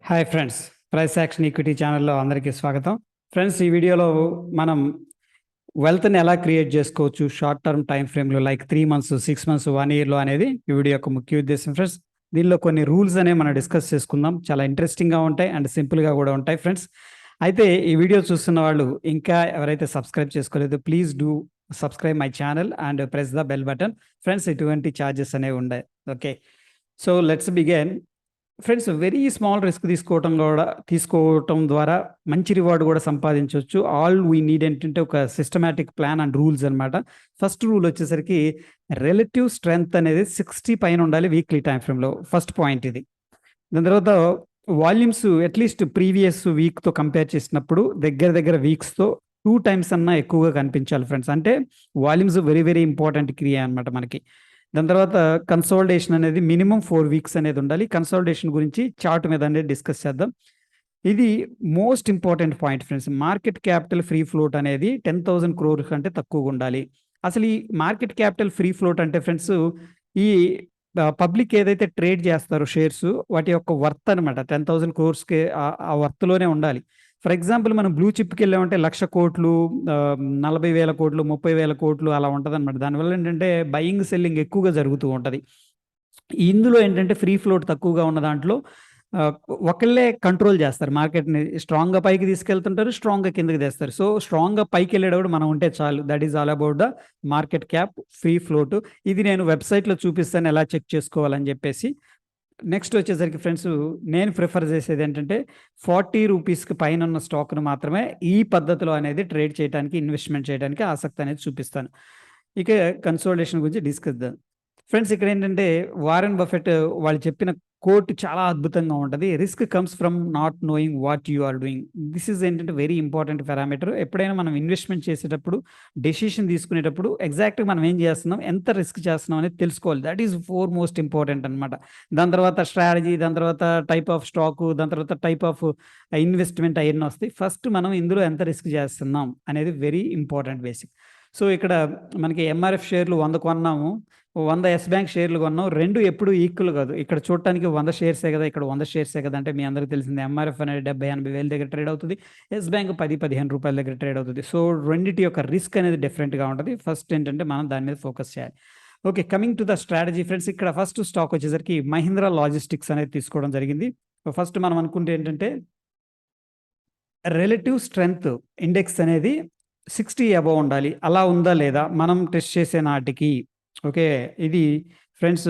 Hi friends, price action equity ఛానల్లో అందరికీ స్వాగతం. ఫ్రెండ్స్, ఈ వీడియోలో మనం వెల్త్ని ఎలా క్రియేట్ చేసుకోవచ్చు షార్ట్ టర్మ్ టైం ఫ్రేమ్లో, లైక్ 3 months, 6 months, 1 yearలో అనేది ఈ వీడియో యొక్క ముఖ్య ఉద్దేశం. ఫ్రెండ్స్, దీనిలో కొన్ని రూల్స్ అనేవి మనం డిస్కస్ చేసుకుందాం. చాలా ఇంట్రెస్టింగ్గా ఉంటాయి అండ్ సింపుల్గా కూడా ఉంటాయి. ఫ్రెండ్స్, అయితే ఈ వీడియో చూస్తున్న వాళ్ళు ఇంకా ఎవరైతే సబ్స్క్రైబ్ చేసుకోలేదో please do subscribe my channel and press the bell button. Friends, ఎటువంటి ఛార్జెస్ అనేవి ఉన్నాయి. Okay, so let's begin. Friends, very small risk తీసుకోవటం ద్వారా మంచి రివార్డ్ కూడా సంపాదించవచ్చు. ఆల్ వీ నీడ్ ఏంటంటే ఒక సిస్టమాటిక్ ప్లాన్ అండ్ రూల్స్ అనమాట. ఫస్ట్ రూల్ వచ్చేసరికి రిలేటివ్ స్ట్రెంగ్త్ అనేది 60 పైన ఉండాలి వీక్లీ టైం ఫ్రేమ్లో. ఫస్ట్ పాయింట్ ఇది. దాని తర్వాత వాల్యూమ్స్ అట్లీస్ట్ ప్రీవియస్ వీక్తో కంపేర్ చేసినప్పుడు దగ్గర వీక్స్తో 2 times అన్నా ఎక్కువగా కనిపించాలి. ఫ్రెండ్స్, అంటే వాల్యూమ్స్ వెరీ వెరీ ఇంపార్టెంట్ క్రియ అనమాట మనకి. దాని తర్వాత కన్సాలిడేషన్ అనేది మినిమం 4 weeks అనేది ఉండాలి. కన్సాలిడేషన్ గురించి చార్ట్ మీద అనేది డిస్కస్ చేద్దాం. ఇది most important point friends. Market capital free float అనేది 10,000 crores కంటే తక్కువగా ఉండాలి. అసలు ఈ మార్కెట్ క్యాపిటల్ ఫ్రీ ఫ్లోట్ అంటే ఫ్రెండ్స్, ఈ పబ్లిక్ ఏదైతే ట్రేడ్ చేస్తారో షేర్స్, వాటి యొక్క వర్త్ అనమాట 10,000 crores ఆ వర్త్లోనే ఉండాలి. ఫర్ ఎగ్జాంపుల్, మనం బ్లూ చిప్కి వెళ్ళామంటే 1,00,000 కోట్లు, 40,000 కోట్లు, 30,000 కోట్లు అలా ఉంటుంది అనమాట. దానివల్ల ఏంటంటే బయింగ్ సెల్లింగ్ ఎక్కువగా జరుగుతూ ఉంటుంది. ఇందులో ఏంటంటే ఫ్రీ ఫ్లోట్ తక్కువగా ఉన్న దాంట్లో ఒకళ్ళే కంట్రోల్ చేస్తారు మార్కెట్ని. స్ట్రాంగ్గా పైకి తీసుకెళ్తుంటారు, స్ట్రాంగ్గా కిందకి తెస్తారు. సో స్ట్రాంగ్గా పైకి వెళ్ళేటప్పుడు మనం ఉంటే చాలు. That is all about the market cap free float. ఇది నేను వెబ్సైట్లో చూపిస్తాను ఎలా చెక్ చేసుకోవాలని చెప్పేసి. నెక్స్ట్ వచ్చేసరికి ఫ్రెండ్స్, నేను ప్రిఫర్ చేసేది ఏంటంటే 40 రూపీస్కి పైన ఉన్న స్టాక్ను మాత్రమే ఈ పద్ధతిలో అనేది ట్రేడ్ చేయడానికి, ఇన్వెస్ట్మెంట్ చేయడానికి ఆసక్తి అనేది చూపిస్తాను. ఇక కన్సోలిడేషన్ గురించి డిస్కస్ చేద్దాం. ఫ్రెండ్స్, ఇక్కడ ఏంటంటే వారెన్ బఫెట్ వాళ్ళు చెప్పిన కోట్ చాలా అద్భుతంగా ఉంటుంది. Risk comes from not knowing what you are doing. This is ఏంటంటే వెరీ ఇంపార్టెంట్ పారామీటర్. ఎప్పుడైనా మనం ఇన్వెస్ట్మెంట్ చేసేటప్పుడు, డెసిషన్ తీసుకునేటప్పుడు ఎగ్జాక్ట్గా మనం ఏం చేస్తున్నాం, ఎంత రిస్క్ చేస్తున్నాం అనేది తెలుసుకోవాలి. దట్ ఈస్ మోస్ట్ ఇంపార్టెంట్ అనమాట. దాని తర్వాత స్ట్రాటజీ, దాని తర్వాత టైప్ ఆఫ్ స్టాకు, దాని తర్వాత టైప్ ఆఫ్ ఇన్వెస్ట్మెంట్ అవన్నీ వస్తాయి. ఫస్ట్ మనం ఇందులో ఎంత రిస్క్ చేస్తున్నాం అనేది వెరీ ఇంపార్టెంట్ బేసిక్. సో ఇక్కడ మనకి ఎంఆర్ఎఫ్ షేర్లు 100 కొన్నాము, 100 ఎస్ బ్యాంక్ షేర్లు కొన్నాం. రెండు ఎప్పుడు ఈక్వల్ కాదు. ఇక్కడ చూడటానికి 100 షేర్సే కదా, ఇక్కడ 100 షేర్సే కదా అంటే మీ అందరికీ తెలిసింది ఎంఆర్ఎఫ్ అనేది 70-80 వేల దగ్గర ట్రేడ్ అవుతుంది, ఎస్ బ్యాంక్ 10-15 రూపాయల దగ్గర ట్రేడ్ అవుతుంది. సో రెండింటి యొక్క రిస్క్ అనేది డిఫరెంట్గా ఉంటుంది. ఫస్ట్ ఏంటంటే మనం దాని మీద ఫోకస్ చేయాలి. Okay, coming to the strategy friends, ఇక్కడ ఫస్ట్ స్టాక్ వచ్చేసరికి మహీంద్రా లాజిస్టిక్స్ అనేది తీసుకోవడం జరిగింది. ఫస్ట్ మనం అనుకుంటే ఏంటంటే రిలేటివ్ స్ట్రెంగ్త్ ఇండెక్స్ అనేది 60 అబవ్ ఉండాలి. అలా ఉందా లేదా మనం టెస్ట్ చేసే నాటికి. ఓకే, ఇది ఫ్రెండ్స్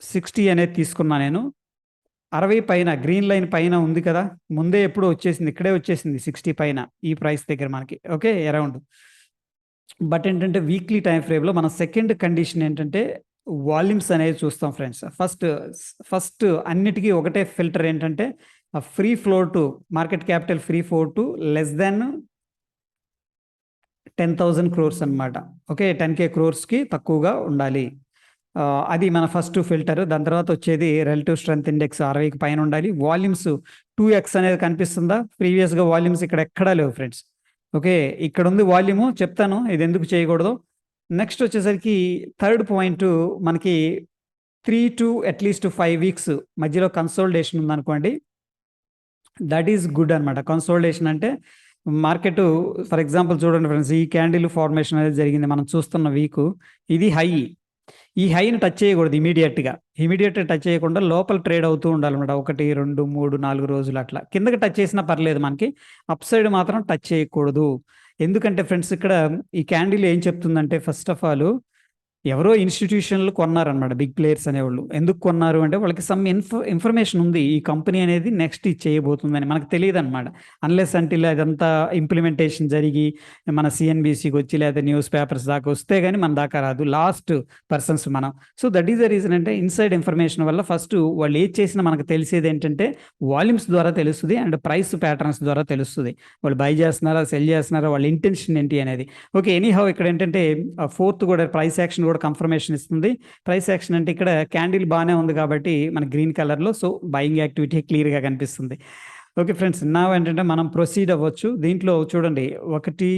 60 అనేది తీసుకున్నా నేను. 60 పైన గ్రీన్ లైన్ పైన ఉంది కదా, ముందే ఎప్పుడు వచ్చేసింది, ఇక్కడే వచ్చేసింది 60 పైన ఈ ప్రైస్ దగ్గర మనకి. Okay, around. బట్ ఏంటంటే వీక్లీ టైం ఫ్రేమ్లో మన సెకండ్ కండిషన్ ఏంటంటే వాల్యూమ్స్ అనేది చూస్తాం ఫ్రెండ్స్. ఫస్ట్ అన్నిటికీ ఒకటే ఫిల్టర్ ఏంటంటే free float, market capital free float less than 10,000 crores అనమాట. ఓకే, 10K crores తక్కువగా ఉండాలి. అది మన ఫస్ట్ ఫిల్టర్. దాని తర్వాత వచ్చేది రిలేటివ్ స్ట్రెంగ్త్ ఇండెక్స్ 60కి పైన ఉండాలి. వాల్యూమ్స్ 2x అనేది కనిపిస్తుందా? ప్రీవియస్గా వాల్యూమ్స్ ఇక్కడ ఎక్కడా లేవు ఫ్రెండ్స్. ఓకే, ఇక్కడ ఉంది వాల్యూము, చెప్తాను ఇది ఎందుకు చేయకూడదు. నెక్స్ట్ వచ్చేసరికి థర్డ్ పాయింట్, మనకి 3 to అట్లీస్ట్ 5 weeks మధ్యలో కన్సోలిడేషన్ ఉందనుకోండి, దట్ ఈస్ గుడ్ అనమాట. కన్సోలిడేషన్ అంటే మార్కెట్, ఫర్ ఎగ్జాంపుల్ చూడండి ఫ్రెండ్స్, ఈ క్యాండిల్ ఫార్మేషన్ అనేది జరిగింది మనం చూస్తున్న వీక్. ఇది హై. ఈ హైని టచ్ చేయకూడదు ఇమీడియట్గా టచ్ చేయకుండా లోపల ట్రేడ్ అవుతూ ఉండాలన్నమాట. 1, 2, 3, 4 రోజులు అట్లా కిందకి టచ్ చేసినా పర్లేదు, మనకి అప్ సైడ్ మాత్రం టచ్ చేయకూడదు. ఎందుకంటే ఫ్రెండ్స్, ఇక్కడ ఈ క్యాండిల్ ఏం చెప్తుందంటే, ఫస్ట్ ఆఫ్ ఆల్ ఎవరో ఇన్స్టిట్యూషన్లు కొన్నారనమాట, బిగ్ ప్లేయర్స్ అనేవాళ్ళు. ఎందుకు కొన్నారు అంటే వాళ్ళకి సమ్ ఇన్ఫర్మేషన్ ఉంది, ఈ కంపెనీ అనేది నెక్స్ట్ ఇది చేయబోతుందని. మనకు తెలియదు అనమాట, అన్లెస్ అంటిల్ అదంతా ఇంప్లిమెంటేషన్ జరిగి మన సిఎన్బిసికి వచ్చి లేదా న్యూస్ పేపర్స్ దాకా వస్తే కానీ మన దాకా రాదు, లాస్ట్ పర్సన్స్ మనం. So that is the reason. అంటే ఇన్సైడ్ ఇన్ఫర్మేషన్ వల్ల ఫస్ట్ వాళ్ళు ఏది చేసినా మనకు తెలిసేది ఏంటంటే వాల్యూమ్స్ ద్వారా తెలుస్తుంది అండ్ ప్రైస్ ప్యాటర్న్స్ ద్వారా తెలుస్తుంది. వాళ్ళు బై చేస్తున్నారా, సెల్ చేస్తున్నారా, వాళ్ళ ఇంటెన్షన్ ఏంటి అనేది. ఓకే, ఎనీహౌ ఇక్కడ ఏంటంటే ఫోర్త్ కూడా ప్రైస్ యాక్షన్ కూడా కన్ఫర్మేషన్ ఇస్తుంది. ప్రైస్ యాక్షన్ అంటే ఇక్కడ క్యాండిల్ బాగానే ఉంది కాబట్టి మన గ్రీన్ కలర్లో, సో బయింగ్ యాక్టివిటీ క్లియర్గా కనిపిస్తుంది. ఓకే ఫ్రెండ్స్, నా ఏంటంటే మనం ప్రొసీడ్ అవ్వచ్చు. దీంట్లో చూడండి, 1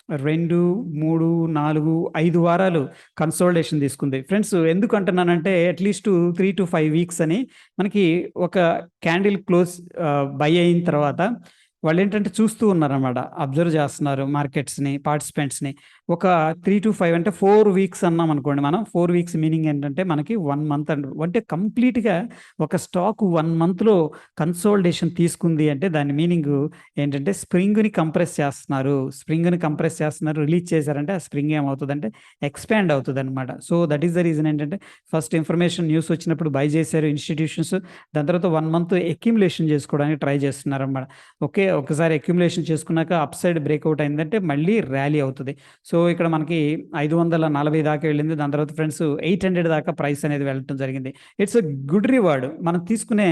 2, 3, 4, 5 వారాలు కన్సోలిడేషన్ తీసుకుంది. ఫ్రెండ్స్ ఎందుకు అంటున్నానంటే అట్‌లీస్ట్ 3-5 వీక్స్ అని మనకి ఒక క్యాండిల్ క్లోజ్ బై అయిన తర్వాత వాళ్ళేంటంటే చూస్తూ ఉన్నారనమాట. అబ్జర్వ్ చేస్తున్నారు మార్కెట్స్‌ని, పార్టిసిపెంట్స్‌ని. ఒక 3-5 అంటే 4 వీక్స్ అన్నామనుకోండి మనం. 4 వీక్స్ మీనింగ్ ఏంటంటే మనకి 1 మంత్ అంటే కంప్లీట్‌గా ఒక స్టాక్ 1 మంత్‌లో కన్సోలిడేషన్ తీసుకుంది అంటే దాని మీనింగు ఏంటంటే స్ప్రింగ్‌ని కంప్రెస్ చేస్తున్నారు. స్ప్రింగ్‌ని కంప్రెస్ చేస్తున్నారు. రిలీజ్ చేశారంటే ఆ స్ప్రింగ్ ఏమవుతదంటే ఎక్స్‌పాండ్ అవుతదనమాట. So, that is the reason ఏంటంటే ఫస్ట్ ఇన్ఫర్మేషన్ న్యూస్ వచ్చినప్పుడు బై చేశారు ఇన్‌స్టిట్యూషన్స్. దాని తర్వాత 1 మంత్ అక్యుములేషన్ చేసుకోవడానికి ట్రై చేస్తున్నారనమాట. ఓకే. ఒకసారి అక్యుములేషన్ చేసుకున్నాక అప్ సైడ్ బ్రేకౌట్ అయిందంటే మళ్ళీ ర్యాలీ అవుతది. సో, ఇక్కడ మనకి 540 దాకా వెళ్ళింది. దాని తర్వాత ఫ్రెండ్స్ 800 దాకా ప్రైస్ అనేది వెళ్ళటం జరిగింది. It's a good reward. మనం తీసుకునే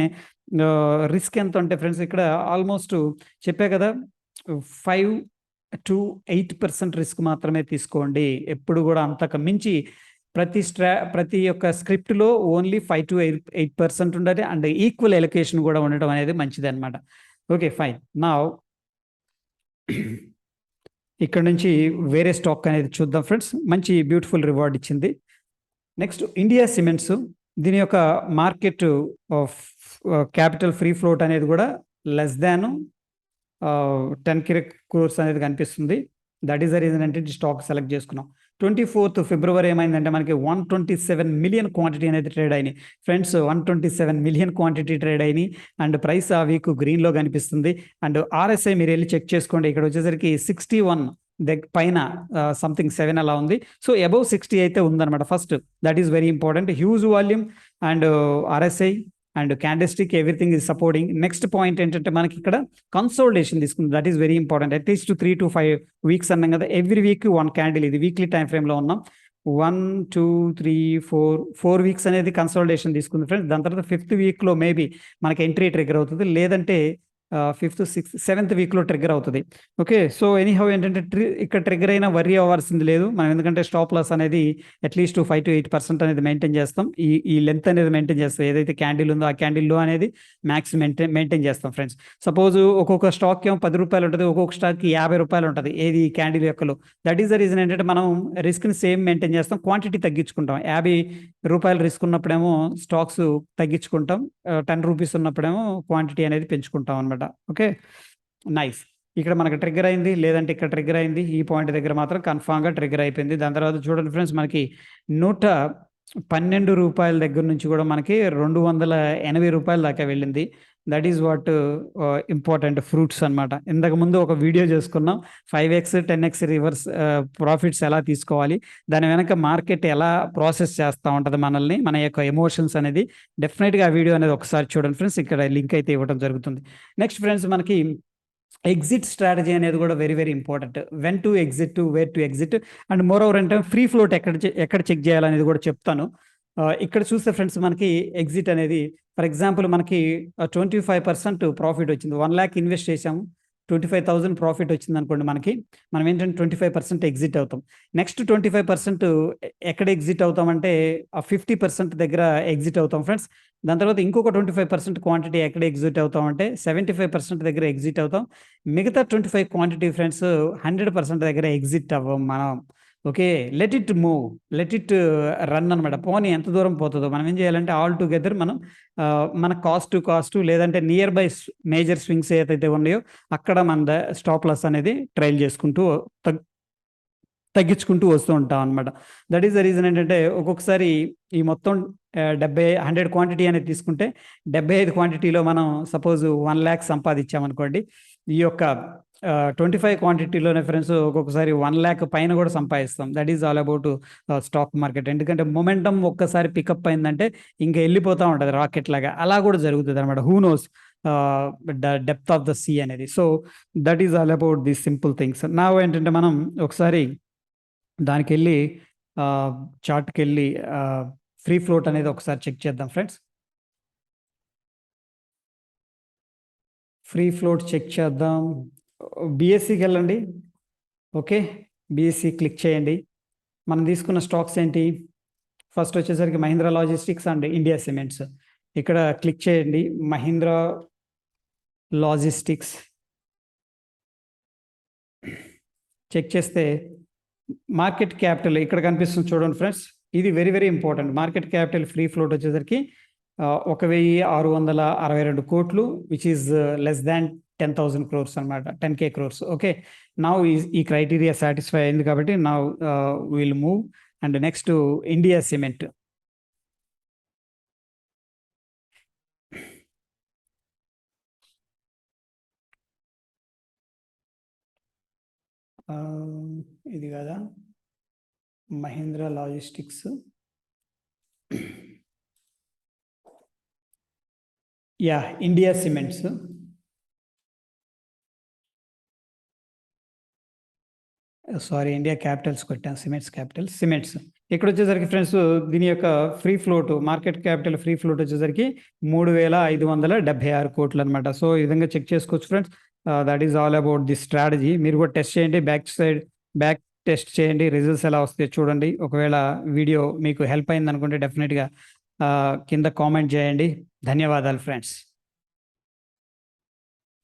రిస్క్ ఎంత అంటే ఫ్రెండ్స్ ఇక్కడ ఆల్మోస్ట్ చెప్పా కదా! 5-8% రిస్క్ మాత్రమే తీసుకోండి. ఎప్పుడు గూడా అంతకు మించి ప్రతి ఒక్క స్క్రిప్ట్‌లో ఓన్లీ 5-8% ఉండాలి. అండ్ ఈక్వల్ అలొకేషన్ గూడా ఉండటం అనేది మంచిదనమాట. ఓకే. ఫైన్. నౌ ఇక్కడ నుంచి వేరే స్టాక్ అనేది చూద్దాం ఫ్రెండ్స్. మంచి బ్యూటిఫుల్ రివార్డ్ ఇచ్చింది. Next India cements. దీని యొక్క market of capital free float అనేది గూడా లెస్ థాన్ 10 క్రోర్స్ అనేది కనిపిస్తుంది. దట్ ఈస్ ద రీజన్ అంటే ఈ స్టాక్ సెలెక్ట్ చేసుకున్నాం. 24థ్ ఫిబ్రవరి ఏమైందంటే మనకి 127,000,000 క్వాంటిటీ అనేది ట్రేడ్ అయినాయి. ఫ్రెండ్స్ 127,000,000 క్వాంటిటీ ట్రేడ్ అయినాయి. అండ్ ప్రైస్ ఆ వీక్ గ్రీన్‌లో కనిపిస్తుంది. అండ్ ఆర్ఎస్ఐ మీరెళ్లి చెక్ చేసుకోండి. ఇక్కడ వచ్చేసరికి 61 పైన సంథింగ్ 7 అలా ఉంది. సో, అబోవ్ 60 అయితే ఉందన్నమాట first. That is very important. Huge volume and RSI and candlestick everything is supporting. Next point ఏంటంటే మనకిక్కడ కన్సోలిడేషన్ తీసుకుంది. That is very important. At least 3-5 weeks అన్నాం కదా! ఎవ్రీ వీక్ 1 క్యాండిల్ ఇది వీక్లీ టైమ్ ఫ్రేమ్‌లో ఉన్నాం. 1, 2, 3, 4 వీక్స్ అనేది కన్సోలిడేషన్ తీసుకుంది ఫ్రెండ్స్. దాని తర్వాత ఫిఫ్త్ వీక్‌లో మేబీ మనకి ఎంట్రీ ట్రిగ్గర్ అవుతది. లేదంటే ఫిఫ్త్, సిక్స్త్, సెవెంత్ వీక్‌లో ట్రిగ్గర్ అవుతది. ఓకే. సో, ఎనీహౌ ఏంటంటే ఇక్కడ ట్రిగ్గర్ అయినా వర్రీ అవ్వాల్సింది లేదు. మనం ఎందుకంటే స్టాప్ లాస్ అనేది అట్‌లీస్ట్ 5-8% అనేది మెయింటైన్ చేస్తాం. ఈ లెంత్ అనేది మెయింటైన్ చేస్తాం. ఏదైతే క్యాండిల్ ఉందో ఆ క్యాండిల్‌లో అనేది మాక్స్ మెయింటైన్ చేస్తాం ఫ్రెండ్స్. సపోజ్ ఒక్కొక్క స్టాక్ ఏమో రూ. 10 ఉంటది. ఒక్కొక్క స్టాక్‌కి రూ. 50 ఉంటది. ఏది క్యాండిల్ యొక్కలో. దట్ ఈస్ ద రీజన్ ఏంటంటే మనం రిస్క్‌ని సేమ్ మెయింటైన్ చేస్తాం. క్వాంటిటీ తగ్గించుకుంటాం. రూ. 50 రిస్క్ ఉన్నప్పుడేమో స్టాక్స్ తగ్గించుకుంటాం. రూ. 10 ఉన్నప్పుడేమో క్వాంటిటీ అనేది పెంచుకుంటాం అనమాట. ఓకే. నైస్. ఇక్కడ మనకు ట్రిగ్గర్ అయింది. లేదంటే ఇక్కడ ట్రిగ్గర్ అయింది. ఈ పాయింట్ దగ్గర మాత్రం కన్ఫర్మ్‌గా ట్రిగ్గర్ అయిపోయింది. దాని తర్వాత చూడండి ఫ్రెండ్స్ మనకి రూ. 112 దగ్గర నుంచి కూడా మనకి రూ. 280 దాకా వెళ్ళింది. That is what important fruits అనమాట. ఇంతకుముందు ఒక వీడియో చేసుకున్నాం. 5x, 10x రివర్స్ ప్రాఫిట్స్ ఎలా తీసుకోవాలి? దాని వెనక మార్కెట్ ఎలా ప్రాసెస్ చేస్తా ఉంటది మనల్ని, మన యొక్క ఎమోషన్స్ అనేది. డెఫినిట్‌గా ఆ వీడియో అనేది ఒకసారి చూడండి ఫ్రెండ్స్. ఇక్కడ లింక్ అయితే ఇవ్వడం జరుగుతుంది. నెక్స్ట్ ఫ్రెండ్స్ మనకి ఎగ్జిట్ స్ట్రాటజీ అనేది కూడా very very important. When to exit, where to exit and moreover అంటే ఫ్రీ ఫ్లోట్ ఎక్కడ చెక్ చేయాలనేది కూడా చెప్తాను. ఇక్కడ చూస్తే ఫ్రెండ్స్ మనకి ఎగ్జిట్ అనేది ఫర్ ఎగ్జాంపుల్ మనకి 25% ప్రాఫిట్ వచ్చింది. 1,00,000 ఇన్వెస్ట్ చేసాము. 25,000 ప్రాఫిట్ వచ్చిందనుకోండి మనకి. మనం ఏంటంటే 25% ఎగ్జిట్ అవుతాం. నెక్స్ట్ 25% ఎక్కడ ఎగ్జిట్ అవుతామంటే ఆ 50% దగ్గర ఎగ్జిట్ అవుతాం ఫ్రెండ్స్. దాని తర్వాత ఇంకొక 25% క్వాంటిటీ ఎక్కడ ఎగ్జిట్ అవుతామంటే 75% దగ్గర ఎగ్జిట్ అవుతాం. మిగతా 25 క్వాంటిటీ ఫ్రెండ్స్ 100% దగ్గర ఎగ్జిట్ అవ్వం మనం. Okay. Let it move. Let it run అనమాట. పోనీ ఎంత దూరం పోతదో. మనం ఏం చేయాలంటే ఆల్ టుగెదర్ మనం మన కాస్ట్ టు కాస్ట్ లేదంటే నియర్ బై మేజర్ స్వింగ్స్ ఏదైతే ఉన్నాయో అక్కడ మన స్టాప్ లాస్ అనేది ట్రైల్ చేసుకుంటూ తగ్ తగ్గించుకుంటూ వస్తూ ఉంటాం అనమాట. దట్ ఈస్ ద రీజన్ ఏంటంటే ఒక్కొక్కసారి ఈ మొత్తం 100 క్వాంటిటీ అనేది తీసుకుంటే 75 క్వాంటిటీలో మనం సపోజ్ 1,00,000 సంపాదించామనుకోండి. ఈ యొక్క 25 క్వాంటిటీలోనే ఫ్రెండ్స్ ఒక్కొక్కసారి 1,00,000 పైన కూడా సంపాదిస్తాం. That is all about stock market. ఎందుకంటే మొమెంటమ్ ఒక్కసారి పికప్ అయిందంటే ఇంక వెళ్ళిపోతా ఉంటది రాకెట్ లాగా. అలా కూడా జరుగుతదనమాట. Who knows depth of the sea అనేది. So, that is all about the simple things. Now ఏంటంటే మనం ఒకసారి దానికెళ్ళి ఆహ్, చార్ట్‌కెళ్ళి ఫ్రీ ఫ్లోట్ అనేది ఒకసారి చెక్ చేద్దాం ఫ్రెండ్స్. ఫ్రీ ఫ్లోట్ చెక్ చేద్దాం. బీఎస్‌సికెళ్ళండి. ఓకే. బీఎస్‌సి క్లిక్ చేయండి. మనం తీసుకున్న స్టాక్స్ ఏంటి? ఫస్ట్ వచ్చేసరికి Mahindra logistics and India cements. ఇక్కడ క్లిక్ చేయండి. మహీంద్రా లాజిస్టిక్స్. చెక్ చేస్తే మార్కెట్ క్యాపిటల్ ఇక్కడ కనిపిస్తుంది చూడండి ఫ్రెండ్స్, ఇది very very important. Market capital free float వచ్చేసరికి 1662 కోట్లు, which is less than 10,000 crores అనమాట, 10K crores. ఓకే, నా ఈ క్రైటీరియా సాటిస్ఫై అయింది కాబట్టి నా will move and next India cement. ఇది కదా Mahindra logistics, yeah India cements. Sorry, India Capitals కొట్టాను, సిమెంట్స్. ఇక్కడ వచ్చేసరికి ఫ్రెండ్స్ దీని యొక్క free float, market capital free float వచ్చేసరికి 3576 కోట్లు అనమాట. సో ఈ విధంగా చెక్ చేసుకోవచ్చు friends. That is all about the strategy. మీరు కూడా టెస్ట్ చేయండి, బ్యాక్ టెస్ట్ చేయండి, రిజల్ట్స్ ఎలా వస్తాయో చూడండి. ఒకవేళ వీడియో మీకు హెల్ప్ అయింది అనుకుంటే డెఫినెట్గా కింద కామెంట్ చేయండి. ధన్యవాదాలు ఫ్రెండ్స్.